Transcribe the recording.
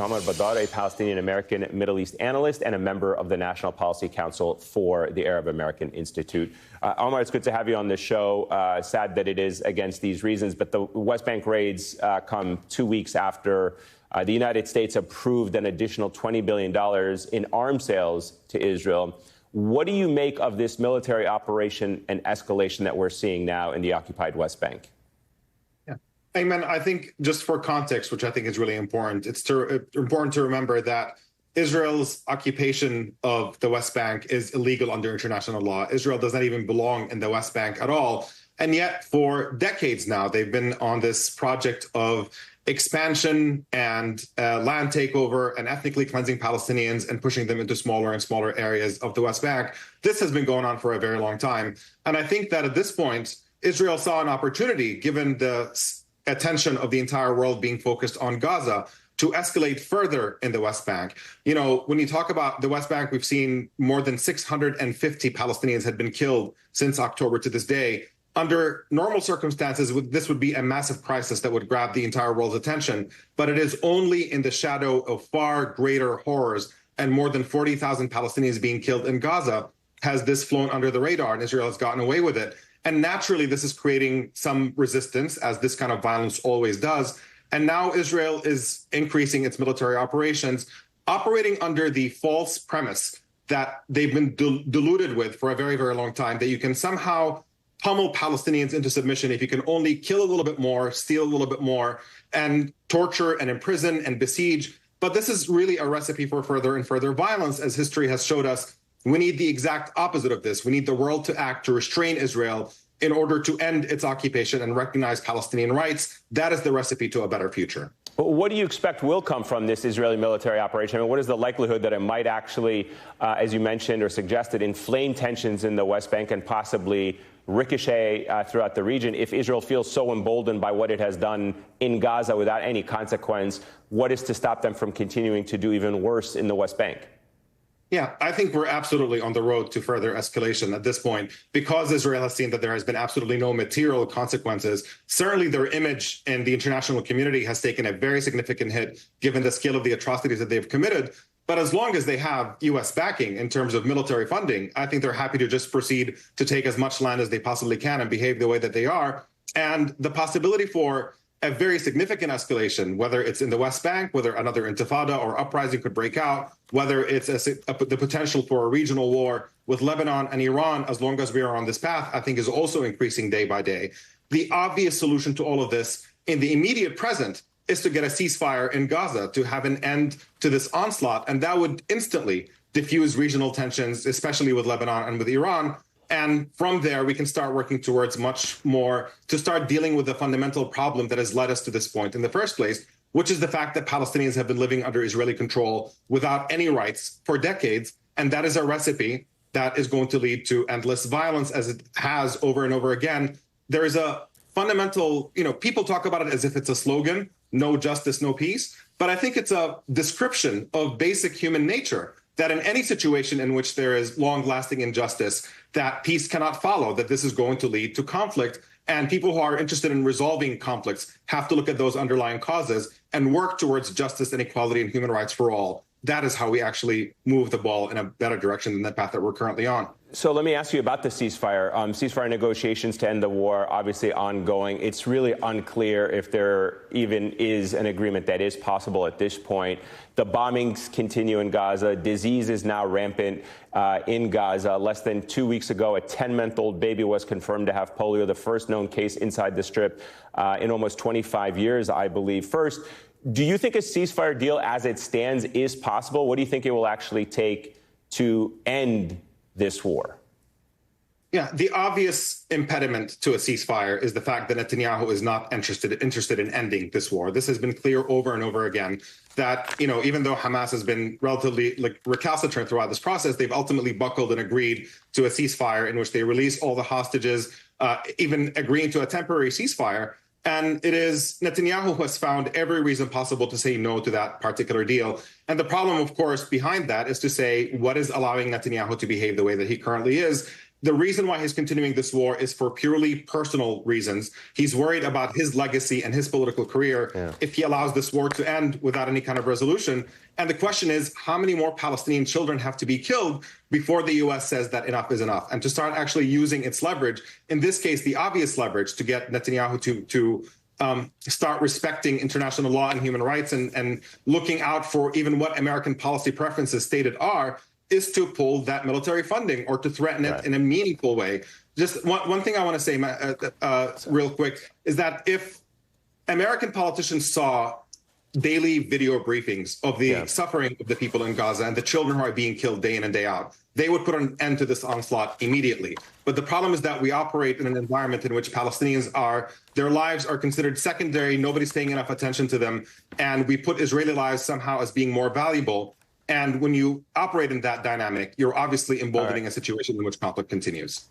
Omar Baddar, a Palestinian-American Middle East analyst and a member of the National Policy Council for the Arab American Institute. Omar, it's good to have you on the show. Sad that it is against these reasons, but the West Bank raids come 2 weeks after the United States approved an additional $20 billion in arms sales to Israel. What do you make of this military operation and escalation that we're seeing now in the occupied West Bank? Ayman, I think just for context, which I think is really important, it's important to remember that Israel's occupation of the West Bank is illegal under international law. Israel does not even belong in the West Bank at all. And yet for decades now, they've been on this project of expansion and land takeover and ethnically cleansing Palestinians and pushing them into smaller and smaller areas of the West Bank. This has been going on for a very long time. And I think that at this point, Israel saw an opportunity, given the attention of the entire world being focused on Gaza, to escalate further in the West Bank. You know, when you talk about the West Bank, we've seen more than 650 Palestinians had been killed since October to this day. Under normal circumstances, this would be a massive crisis that would grab the entire world's attention. But it is only in the shadow of far greater horrors and more than 40,000 Palestinians being killed in Gaza has this flown under the radar, and Israel has gotten away with it. And naturally, this is creating some resistance, as this kind of violence always does. And now Israel is increasing its military operations, operating under the false premise that they've been deluded with for a very, very long time, that you can somehow pummel Palestinians into submission if you can only kill a little bit more, steal a little bit more, and torture and imprison and besiege. But this is really a recipe for further and further violence, as history has showed us. We need the exact opposite of this. We need the world to act to restrain Israel in order to end its occupation and recognize Palestinian rights. That is the recipe to a better future. What do you expect will come from this Israeli military operation? I mean, what is the likelihood that it might actually, as you mentioned or suggested, inflame tensions in the West Bank and possibly ricochet throughout the region if Israel feels so emboldened by what it has done in Gaza without any consequence? What is to stop them from continuing to do even worse in the West Bank? Yeah, I think we're absolutely on the road to further escalation at this point, because Israel has seen that there has been absolutely no material consequences. Certainly their image in the international community has taken a very significant hit, given the scale of the atrocities that they've committed. But as long as they have U.S. backing in terms of military funding, I think they're happy to just proceed to take as much land as they possibly can and behave the way that they are. And the possibility for a very significant escalation, whether it's in the West Bank, whether another intifada or uprising could break out, whether it's the potential for a regional war with Lebanon and Iran, as long as we are on this path, I think is also increasing day by day. The obvious solution to all of this in the immediate present is to get a ceasefire in Gaza, to have an end to this onslaught. And that would instantly diffuse regional tensions, especially with Lebanon and with Iran. And from there, we can start working towards much more to start dealing with the fundamental problem that has led us to this point in the first place, which is the fact that Palestinians have been living under Israeli control without any rights for decades. And that is a recipe that is going to lead to endless violence, as it has over and over again. There is a fundamental, people talk about it as if it's a slogan, no justice, no peace. But I think it's a description of basic human nature, that in any situation in which there is long-lasting injustice, that peace cannot follow, that this is going to lead to conflict. And people who are interested in resolving conflicts have to look at those underlying causes and work towards justice and equality and human rights for all. That is how we actually move the ball in a better direction than the path that we're currently on. So let me ask you about the ceasefire. Ceasefire negotiations to end the war, obviously ongoing. It's really unclear if there even is an agreement that is possible at this point. The bombings continue in Gaza. Disease is now rampant in Gaza. Less than 2 weeks ago, a 10-month-old baby was confirmed to have polio, the first known case inside the Strip in almost 25 years, I believe. First, do you think a ceasefire deal as it stands is possible? What do you think it will actually take to end this war? Yeah, the obvious impediment to a ceasefire is the fact that Netanyahu is not interested in ending this war. This has been clear over and over again that, even though Hamas has been relatively recalcitrant throughout this process, they've ultimately buckled and agreed to a ceasefire in which they release all the hostages, even agreeing to a temporary ceasefire. And it is Netanyahu who has found every reason possible to say no to that particular deal. And the problem, of course, behind that is to say, what is allowing Netanyahu to behave the way that he currently is? the reason why he's continuing this war is for purely personal reasons. He's worried about his legacy and his political career if he allows this war to end without any kind of resolution. And the question is, how many more Palestinian children have to be killed before the U.S. says that enough is enough, and to start actually using its leverage, in this case, the obvious leverage, to get Netanyahu to start respecting international law and human rights and looking out for even what American policy preferences stated are, is to pull that military funding or to threaten it in a meaningful way. Just one thing I want to say real quick is that if American politicians saw daily video briefings of the suffering of the people in Gaza and the children who are being killed day in and day out, they would put an end to this onslaught immediately. But the problem is that we operate in an environment in which Palestinians their lives are considered secondary, nobody's paying enough attention to them, and we put Israeli lives somehow as being more valuable. And when you operate in that dynamic, you're obviously emboldening a situation in which conflict continues.